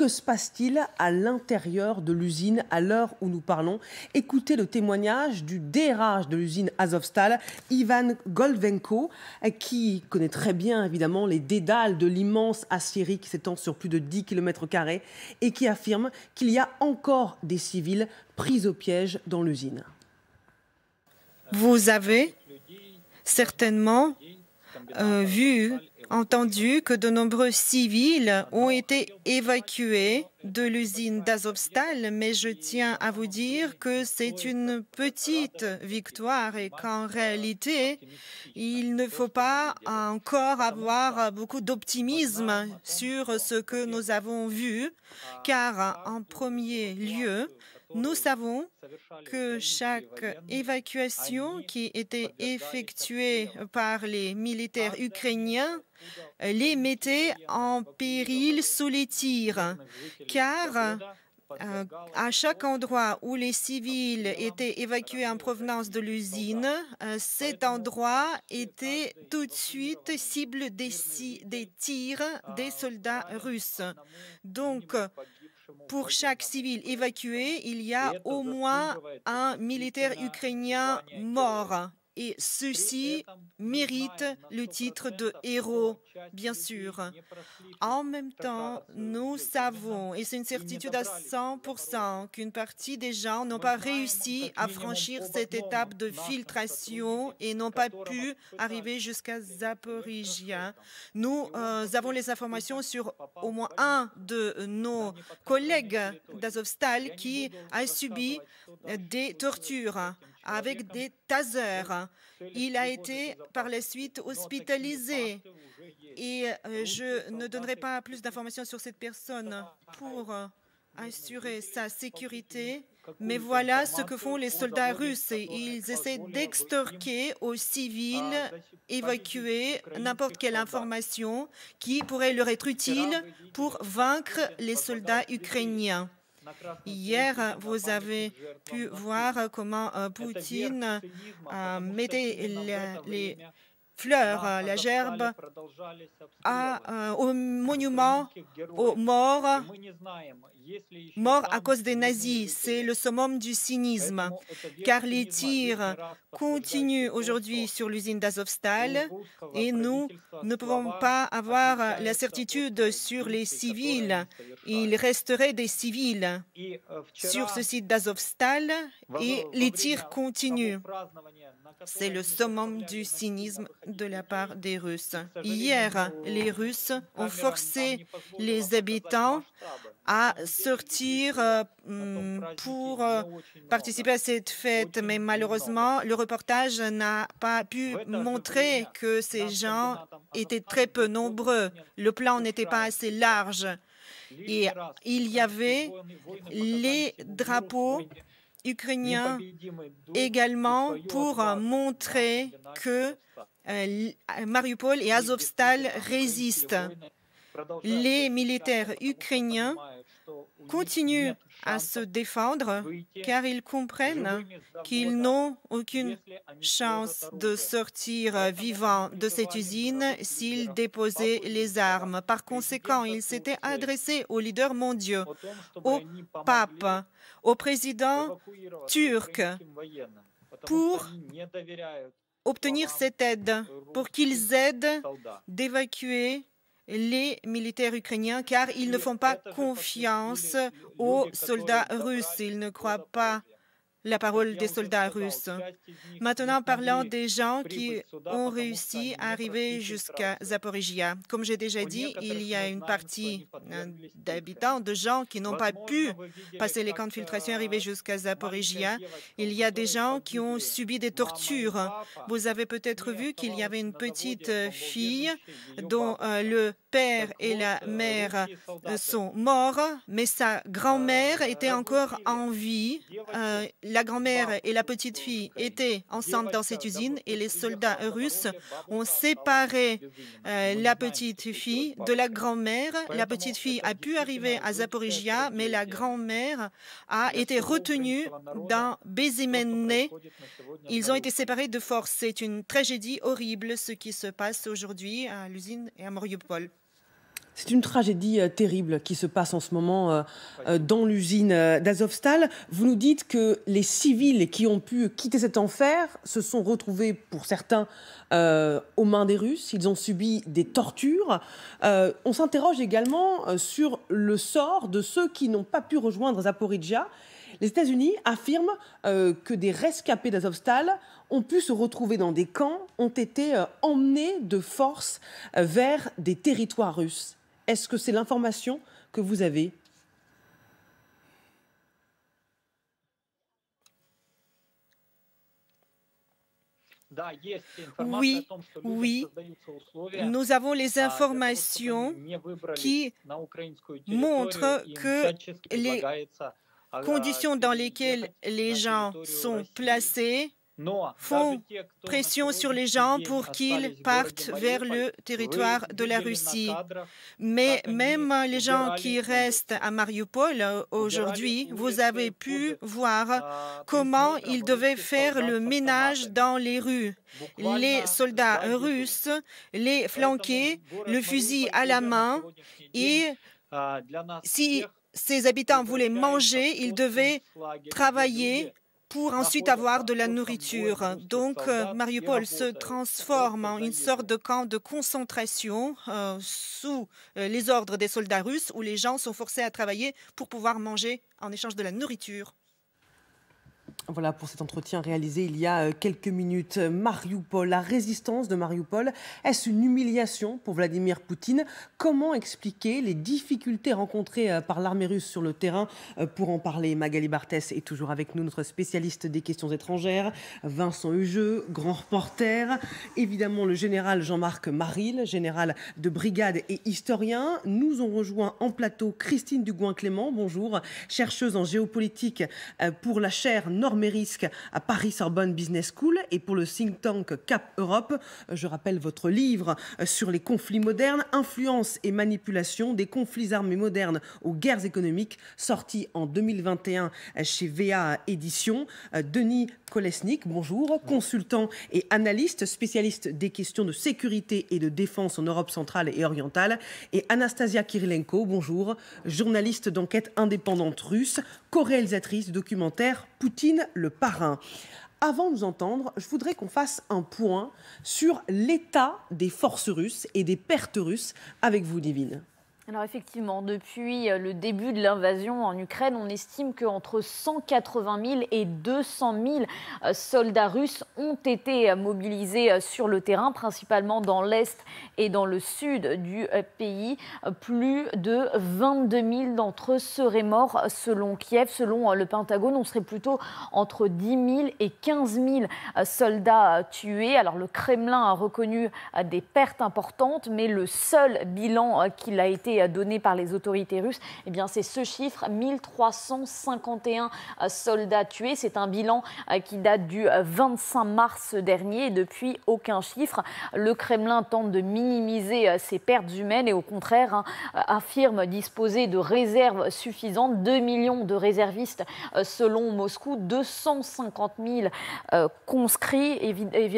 que se passe-t-il à l'intérieur de l'usine à l'heure où nous parlons? Écoutez le témoignage du DRH de l'usine Azovstal, Ivan Golvenko, qui connaît très bien évidemment les dédales de l'immense aciérie qui s'étend sur plus de 10 km² et qui affirme qu'il y a encore des civils pris au piège dans l'usine. Vous avez certainement entendu que de nombreux civils ont été évacués de l'usine d'Azovstal, mais je tiens à vous dire que c'est une petite victoire et qu'en réalité, il ne faut pas encore avoir beaucoup d'optimisme sur ce que nous avons vu, car en premier lieu, nous savons que chaque évacuation qui était effectuée par les militaires ukrainiens les mettait en péril sous les tirs, car à chaque endroit où les civils étaient évacués en provenance de l'usine, cet endroit était tout de suite cible des tirs des soldats russes. Donc, pour chaque civil évacué, il y a au moins un militaire ukrainien mort. Et ceux-ci méritent le titre de héros, bien sûr. En même temps, nous savons, et c'est une certitude à 100%, qu'une partie des gens n'ont pas réussi à franchir cette étape de filtration et n'ont pas pu arriver jusqu'à Zaporizhia. Nous avons les informations sur au moins un de nos collègues d'Azovstal qui a subi des tortures avec des tasers. Il a été par la suite hospitalisé. Et je ne donnerai pas plus d'informations sur cette personne pour assurer sa sécurité. Mais voilà ce que font les soldats russes. Ils essaient d'extorquer aux civils évacués n'importe quelle information qui pourrait leur être utile pour vaincre les soldats ukrainiens. Hier, vous avez pu voir comment Poutine mettait les fleurs, la gerbe, au monument aux morts à cause des nazis. C'est le summum du cynisme, car les tirs continuent aujourd'hui sur l'usine d'Azovstal et nous ne pouvons pas avoir la certitude sur les civils. Il resterait des civils sur ce site d'Azovstal et les tirs continuent. C'est le summum du cynisme de la part des Russes. Hier, les Russes ont forcé les habitants à sortir pour participer à cette fête. Mais malheureusement, le reportage n'a pas pu montrer que ces gens étaient très peu nombreux. Le plan n'était pas assez large. Et il y avait les drapeaux ukrainiens également pour montrer que Mariupol et Azovstal résistent. Les militaires ukrainiens continuent à se défendre car ils comprennent qu'ils n'ont aucune chance de sortir vivants de cette usine s'ils déposaient les armes. Par conséquent, ils s'étaient adressés aux leaders mondiaux, au pape, au président turc pour obtenir cette aide, pour qu'ils aident d'évacuer les militaires ukrainiens, car ils ne font pas confiance aux soldats russes. Ils ne croient pas la parole des soldats russes. Maintenant, parlant des gens qui ont réussi à arriver jusqu'à Zaporizhia. Comme j'ai déjà dit, il y a une partie d'habitants, de gens qui n'ont pas pu passer les camps de filtration et arriver jusqu'à Zaporizhia. Il y a des gens qui ont subi des tortures. Vous avez peut-être vu qu'il y avait une petite fille dont le père et la mère sont morts, mais sa grand-mère était encore en vie. La grand-mère et la petite fille étaient ensemble dans cette usine et les soldats russes ont séparé la petite fille de la grand-mère. La petite fille a pu arriver à Zaporizhia, mais la grand-mère a été retenue dans Bezymenne. Ils ont été séparés de force. C'est une tragédie horrible ce qui se passe aujourd'hui à l'usine et à Mariupol. C'est une tragédie terrible qui se passe en ce moment dans l'usine d'Azovstal. Vous nous dites que les civils qui ont pu quitter cet enfer se sont retrouvés, pour certains, aux mains des Russes. Ils ont subi des tortures. On s'interroge également sur le sort de ceux qui n'ont pas pu rejoindre Zaporijjia. Les États-Unis affirment que des rescapés d'Azovstal ont pu se retrouver dans des camps, ont été emmenés de force vers des territoires russes. Est-ce que c'est l'information que vous avez? Oui, oui, nous avons les informations qui montrent que les conditions dans lesquelles les gens sont placés font pression sur les gens pour qu'ils partent vers le territoire de la Russie. Mais même les gens qui restent à Mariupol aujourd'hui, vous avez pu voir comment ils devaient faire le ménage dans les rues. Les soldats russes les flanquaient, le fusil à la main, et si ces habitants voulaient manger, ils devaient travailler pour ensuite avoir de la nourriture. Donc, Mariupol se transforme en une sorte de camp de concentration sous les ordres des soldats russes, où les gens sont forcés à travailler pour pouvoir manger en échange de la nourriture. Voilà pour cet entretien réalisé il y a quelques minutes. Mariupol, la résistance de Mariupol, est-ce une humiliation pour Vladimir Poutine? Comment expliquer les difficultés rencontrées par l'armée russe sur le terrain? Pour en parler, Magali Barthès est toujours avec nous, notre spécialiste des questions étrangères. Vincent Hugeux, grand reporter. Évidemment, le général Jean-Marc Maril, général de brigade et historien. Nous ont rejoint en plateau Christine Dugouin-Clément, bonjour, chercheuse en géopolitique pour la chaire Normes et Risques à Paris-Sorbonne Business School et pour le think tank Cap Europe. Je rappelle votre livre sur les conflits modernes, influence et manipulation des conflits armés modernes aux guerres économiques, sorti en 2021 chez VA Éditions. Denis Kolesnik, bonjour, consultant et analyste, spécialiste des questions de sécurité et de défense en Europe centrale et orientale. Et Anastasia Kirilenko, bonjour, journaliste d'enquête indépendante russe, co-réalisatrice du documentaire Poutine le parrain. Avant de nous entendre, je voudrais qu'on fasse un point sur l'état des forces russes et des pertes russes avec vous, Divine. Alors effectivement, depuis le début de l'invasion en Ukraine, on estime qu'entre 180 000 et 200 000 soldats russes ont été mobilisés sur le terrain, principalement dans l'est et dans le sud du pays. Plus de 22 000 d'entre eux seraient morts selon Kiev. Selon le Pentagone, on serait plutôt entre 10 000 et 15 000 soldats tués. Alors le Kremlin a reconnu des pertes importantes, mais le seul bilan qu'il a été donné par les autorités russes, eh bien c'est ce chiffre, 1351 soldats tués. C'est un bilan qui date du 25 mars dernier. Et depuis, aucun chiffre. Le Kremlin tente de minimiser ces pertes humaines et au contraire affirme disposer de réserves suffisantes. 2 millions de réservistes selon Moscou, 250 000 conscrits. Et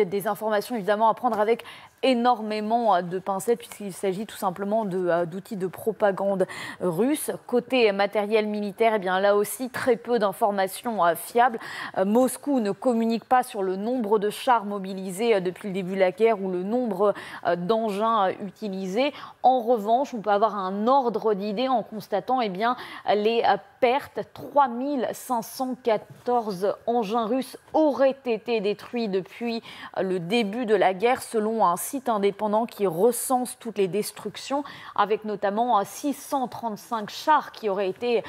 des informations évidemment à prendre avec énormément de pincettes puisqu'il s'agit tout simplement d'outils de propagande russe. Côté matériel militaire, eh bien là aussi très peu d'informations fiables. Moscou ne communique pas sur le nombre de chars mobilisés depuis le début de la guerre ou le nombre d'engins utilisés. En revanche, on peut avoir un ordre d'idée en constatant eh bien, les pertes. 3514 engins russes auraient été détruits depuis le début de la guerre selon un site indépendant qui recense toutes les destructions, avec notamment 635 chars qui auraient été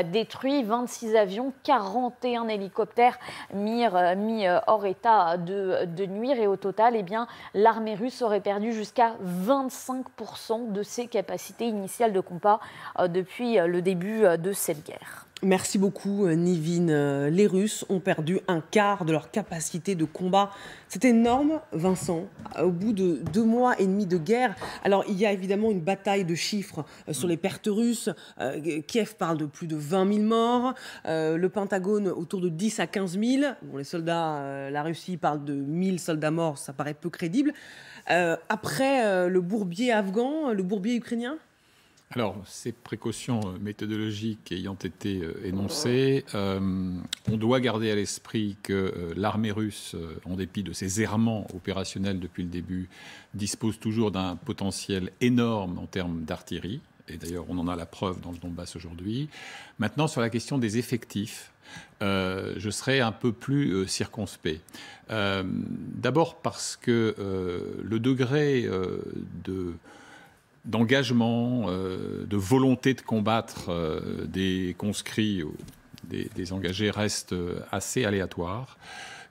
détruits, 26 avions, 41 hélicoptères mis hors état de nuire. Et au total, eh bien, l'armée russe aurait perdu jusqu'à 25% de ses capacités initiales de combat depuis le début de cette guerre. Merci beaucoup, Nivine. Les Russes ont perdu un quart de leur capacité de combat. C'est énorme, Vincent, au bout de 2 mois et demi de guerre. Alors, il y a évidemment une bataille de chiffres sur les pertes russes. Kiev parle de plus de 20 000 morts. Le Pentagone, autour de 10 à 15 000. Bon, les soldats, la Russie parle de 1000 soldats morts, ça paraît peu crédible. Après le bourbier afghan, le bourbier ukrainien ? Alors, ces précautions méthodologiques ayant été énoncées, on doit garder à l'esprit que l'armée russe, en dépit de ses errements opérationnels depuis le début, dispose toujours d'un potentiel énorme en termes d'artillerie. Et d'ailleurs, on en a la preuve dans le Donbass aujourd'hui. Maintenant, sur la question des effectifs, je serai un peu plus circonspect. D'abord parce que le degré d'engagement, de volonté de combattre des conscrits ou des engagés reste assez aléatoire,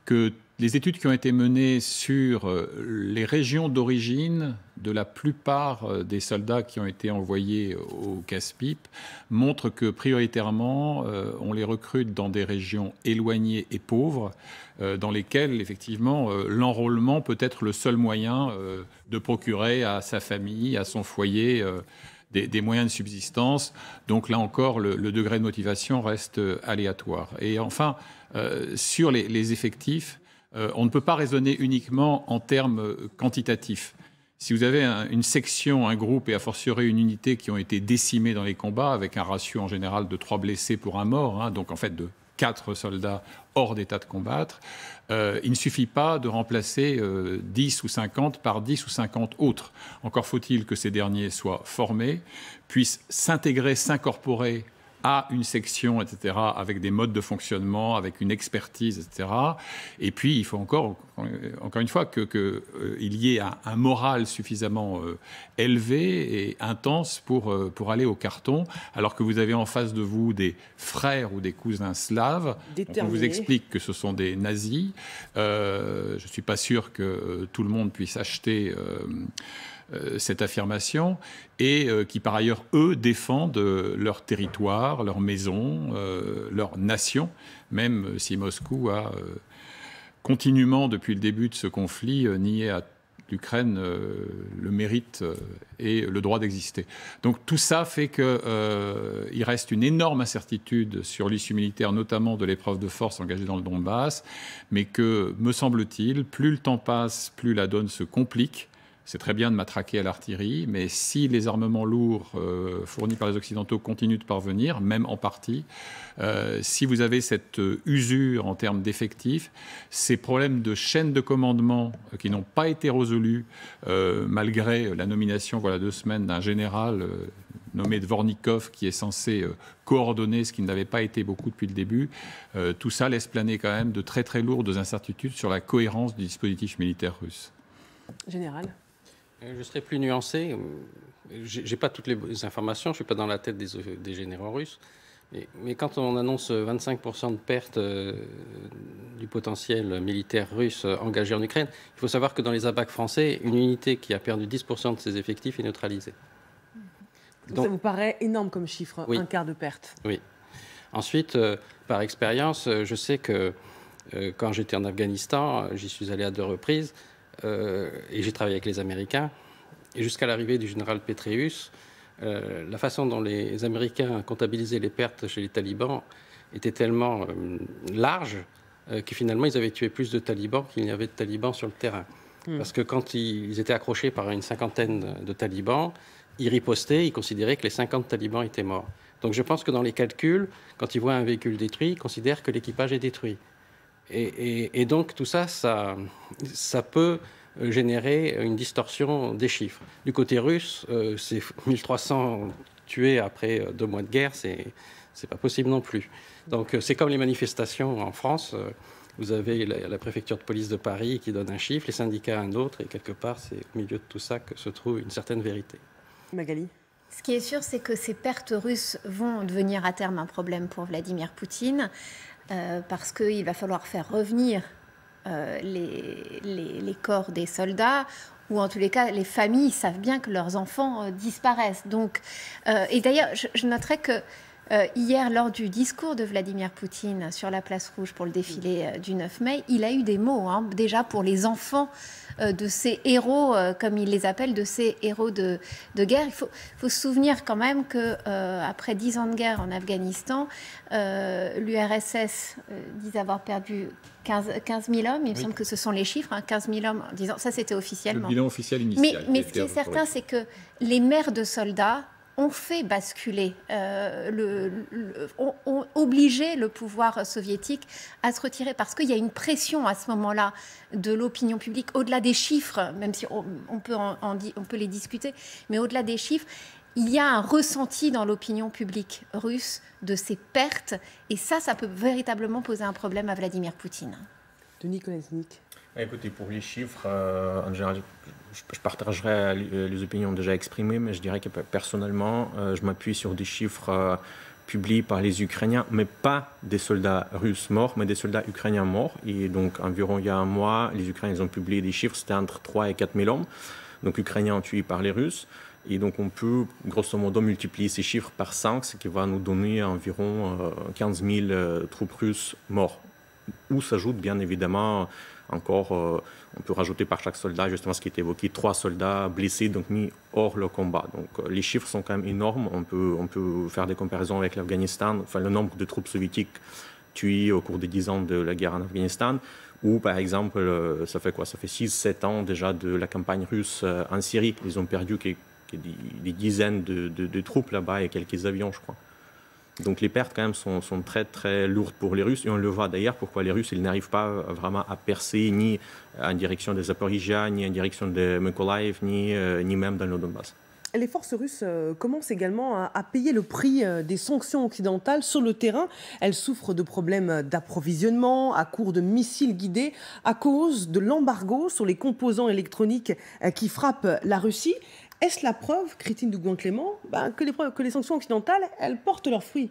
que les études qui ont été menées sur les régions d'origine de la plupart des soldats qui ont été envoyés au casse-pipe montrent que prioritairement, on les recrute dans des régions éloignées et pauvres, dans lesquelles, effectivement, l'enrôlement peut être le seul moyen de procurer à sa famille, à son foyer, des moyens de subsistance. Donc là encore, le degré de motivation reste aléatoire. Et enfin, sur les effectifs, on ne peut pas raisonner uniquement en termes quantitatifs. Si vous avez une section, un groupe et a fortiori une unité qui ont été décimés dans les combats, avec un ratio en général de 3 blessés pour un mort, donc en fait de 4 soldats hors d'état de combattre, il ne suffit pas de remplacer 10 ou 50 par 10 ou 50 autres. Encore faut-il que ces derniers soient formés, puissent s'intégrer, s'incorporer à une section, etc., avec des modes de fonctionnement, avec une expertise, etc. Et puis, il faut encore une fois qu'il y ait un moral suffisamment élevé et intense pour aller au carton, alors que vous avez en face de vous des frères ou des cousins slaves. On vous explique que ce sont des nazis. Je ne suis pas sûr que tout le monde puisse acheter cette affirmation, et qui par ailleurs, eux, défendent leur territoire, leur maison, leur nation, même si Moscou a continuellement, depuis le début de ce conflit, nié à l'Ukraine le mérite et le droit d'exister. Donc tout ça fait qu'il reste une énorme incertitude sur l'issue militaire, notamment de l'épreuve de force engagée dans le Donbass, mais que, me semble-t-il, plus le temps passe, plus la donne se complique. C'est très bien de matraquer à l'artillerie, mais si les armements lourds fournis par les Occidentaux continuent de parvenir, même en partie, si vous avez cette usure en termes d'effectifs, ces problèmes de chaîne de commandement qui n'ont pas été résolus malgré la nomination, voilà 2 semaines, d'un général nommé Dvornikov qui est censé coordonner ce qui n'avait pas été beaucoup depuis le début, tout ça laisse planer quand même de très très lourdes incertitudes sur la cohérence du dispositif militaire russe. Général ? Je serai plus nuancé. Je n'ai pas toutes les informations, je ne suis pas dans la tête des généraux russes. Mais quand on annonce 25% de pertes du potentiel militaire russe engagé en Ukraine, il faut savoir que dans les ABAC français, une unité qui a perdu 10% de ses effectifs est neutralisée. Donc, ça vous paraît énorme comme chiffre, oui. Un quart de perte. Oui. Ensuite, par expérience, je sais que quand j'étais en Afghanistan, j'y suis allé à 2 reprises, et j'ai travaillé avec les Américains. Et jusqu'à l'arrivée du général Petraeus, la façon dont les Américains comptabilisaient les pertes chez les talibans était tellement large que finalement ils avaient tué plus de talibans qu'il n'y avait de talibans sur le terrain. Parce que quand ils étaient accrochés par une 50aine de talibans, ils ripostaient, ils considéraient que les 50 talibans étaient morts. Donc je pense que dans les calculs, quand ils voient un véhicule détruit, ils considèrent que l'équipage est détruit. Et donc tout ça, ça peut générer une distorsion des chiffres. Du côté russe, c'est 1300 tués après 2 mois de guerre, c'est pas possible non plus. Donc c'est comme les manifestations en France. Vous avez la préfecture de police de Paris qui donne un chiffre, les syndicats un autre, et quelque part, c'est au milieu de tout ça que se trouve une certaine vérité. Magali ? Ce qui est sûr, c'est que ces pertes russes vont devenir à terme un problème pour Vladimir Poutine. Parce qu'il va falloir faire revenir les corps des soldats, ou en tous les cas, les familles savent bien que leurs enfants disparaissent. Donc, et d'ailleurs, je noterai que hier, lors du discours de Vladimir Poutine sur la place rouge pour le défilé du 9 mai, il a eu des mots, déjà pour les enfants de ces héros, comme il les appelle, de ces héros de guerre. Il faut se souvenir quand même qu'après 10 ans de guerre en Afghanistan, l'URSS dit avoir perdu 15 000 hommes. Il me semble que ce sont les chiffres, 15 000 hommes, en disant, ça c'était officiellement. Le bilan officiel initial. Mais ce qui est certain, c'est que les mères de soldats ont fait basculer, ont obligé le pouvoir soviétique à se retirer, parce qu'il y a une pression à ce moment-là de l'opinion publique, au-delà des chiffres, même si on peut les discuter, mais au-delà des chiffres, il y a un ressenti dans l'opinion publique russe de ces pertes, et ça peut véritablement poser un problème à Vladimir Poutine. Denis Kolesnik. Écoutez, pour les chiffres, en général, je partagerai les opinions déjà exprimées, mais je dirais que personnellement, je m'appuie sur des chiffres publiés par les Ukrainiens, mais pas des soldats russes morts, mais des soldats ukrainiens morts. Et donc, environ il y a un mois, les Ukrainiens ils ont publié des chiffres, c'était entre 3 et 4 000 hommes, donc Ukrainiens tués par les Russes. Et donc, on peut, grosso modo, multiplier ces chiffres par 5, ce qui va nous donner environ 15 000 troupes russes morts. Où s'ajoute, bien évidemment, encore, on peut rajouter par chaque soldat, justement ce qui est évoqué, 3 soldats blessés, donc mis hors le combat. Donc, les chiffres sont quand même énormes. On peut faire des comparaisons avec l'Afghanistan, enfin, le nombre de troupes soviétiques tuées au cours des 10 ans de la guerre en Afghanistan. Ou, par exemple, ça fait 6-7 ans déjà de la campagne russe en Syrie. Ils ont perdu des dizaines de troupes là-bas et quelques avions, je crois. Donc les pertes quand même sont très très lourdes pour les Russes, et on le voit d'ailleurs pourquoi les Russes ils n'arrivent pas vraiment à percer ni en direction des Zaporizhzhia, ni en direction de Mykolaiv, ni même dans le Donbass. Les forces russes commencent également à payer le prix des sanctions occidentales sur le terrain. Elles souffrent de problèmes d'approvisionnement à court de missiles guidés à cause de l'embargo sur les composants électroniques qui frappent la Russie. Est-ce la preuve, Christine Dougoin-Clément, que les sanctions occidentales, elles portent leurs fruits?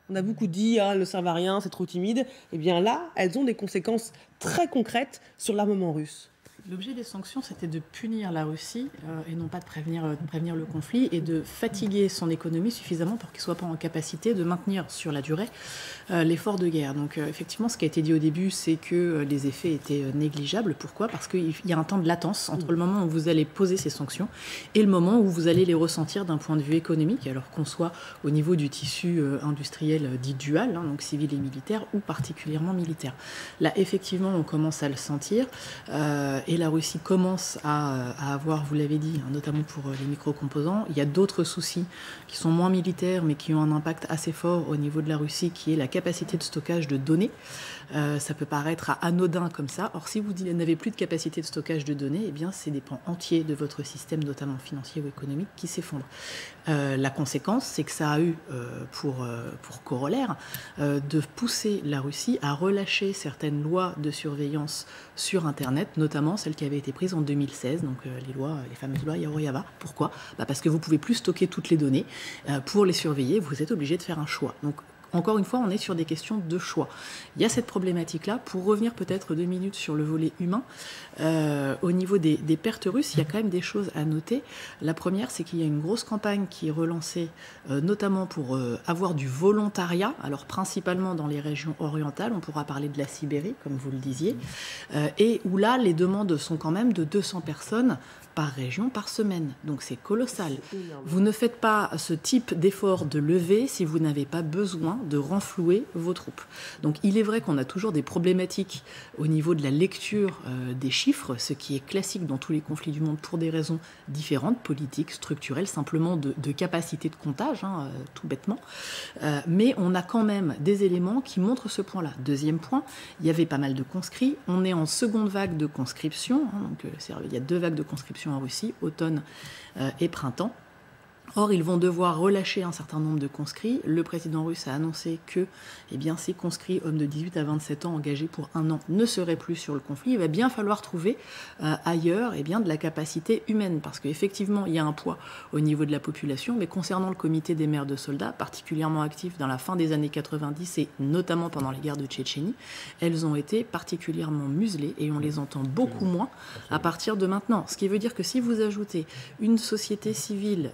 On a beaucoup dit, elles ne servent à rien, c'est trop timide. Eh bien là, elles ont des conséquences très concrètes sur l'armement russe. L'objet des sanctions, c'était de punir la Russie et non pas de prévenir le conflit, et de fatiguer son économie suffisamment pour qu'il ne soit pas en capacité de maintenir sur la durée l'effort de guerre. Donc effectivement, ce qui a été dit au début, c'est que les effets étaient négligeables. Pourquoi ? Parce qu'il y a un temps de latence entre le moment où vous allez poser ces sanctions et le moment où vous allez les ressentir d'un point de vue économique, alors qu'on soit au niveau du tissu industriel dit dual, donc civil et militaire, ou particulièrement militaire. Là, effectivement, on commence à le sentir. Et la Russie commence à avoir, vous l'avez dit, notamment pour les micro-composants. Il y a d'autres soucis qui sont moins militaires, mais qui ont un impact assez fort au niveau de la Russie, qui est la capacité de stockage de données. Ça peut paraître anodin comme ça. Or, si vous n'avez plus de capacité de stockage de données, eh bien, c'est des pans entiers de votre système, notamment financier ou économique, qui s'effondrent. La conséquence, c'est que ça a eu pour corollaire de pousser la Russie à relâcher certaines lois de surveillance sur Internet, notamment celles qui avaient été prises en 2016, donc les fameuses lois Yaroyava. Pourquoi ? Parce que vous ne pouvez plus stocker toutes les données. Pour les surveiller, vous êtes obligé de faire un choix. Donc, encore une fois, on est sur des questions de choix. Il y a cette problématique-là. Pour revenir peut-être 2 minutes sur le volet humain, au niveau des pertes russes, il y a quand même des choses à noter. La première, c'est qu'il y a une grosse campagne qui est relancée, notamment pour avoir du volontariat, alors principalement dans les régions orientales, on pourra parler de la Sibérie, comme vous le disiez, et où là, les demandes sont quand même de 200 personnes par région, par semaine. Donc c'est colossal. Vous ne faites pas ce type d'effort de levée si vous n'avez pas besoin de renflouer vos troupes. Donc il est vrai qu'on a toujours des problématiques au niveau de la lecture des chiffres, ce qui est classique dans tous les conflits du monde pour des raisons différentes, politiques, structurelles, simplement de capacité de comptage, tout bêtement. Mais on a quand même des éléments qui montrent ce point-là. Deuxième point, il y avait pas mal de conscrits. On est en seconde vague de conscription. Donc il y a 2 vagues de conscription en Russie, automne et printemps. Or, ils vont devoir relâcher un certain nombre de conscrits. Le président russe a annoncé que ces conscrits, hommes de 18 à 27 ans engagés pour 1 an, ne seraient plus sur le conflit. Il va bien falloir trouver ailleurs de la capacité humaine, parce qu'effectivement, il y a un poids au niveau de la population, mais concernant le comité des mères de soldats, particulièrement actif dans la fin des années 90 et notamment pendant les guerres de Tchétchénie, elles ont été particulièrement muselées et on les entend beaucoup moins à partir de maintenant. Ce qui veut dire que si vous ajoutez une société civile,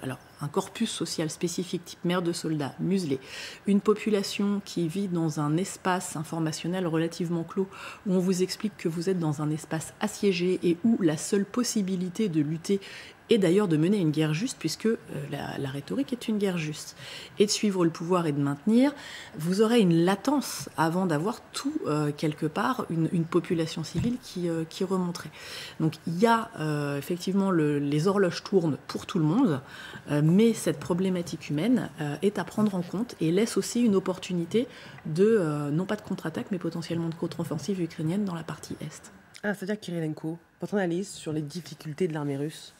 alors un corpus social spécifique type mère de soldats muselés, une population qui vit dans un espace informationnel relativement clos, où on vous explique que vous êtes dans un espace assiégé et où la seule possibilité de lutter et d'ailleurs de mener une guerre juste, puisque la rhétorique est une guerre juste, et de suivre le pouvoir et de maintenir, vous aurez une latence avant d'avoir tout, quelque part, une population civile qui remonterait. Donc il y a effectivement les horloges tournent pour tout le monde, mais cette problématique humaine est à prendre en compte et laisse aussi une opportunité de, non pas de contre-attaque, mais potentiellement de contre-offensive ukrainienne dans la partie Est. C'est-à-dire, Kirilenko, votre analyse sur les difficultés de l'armée russe?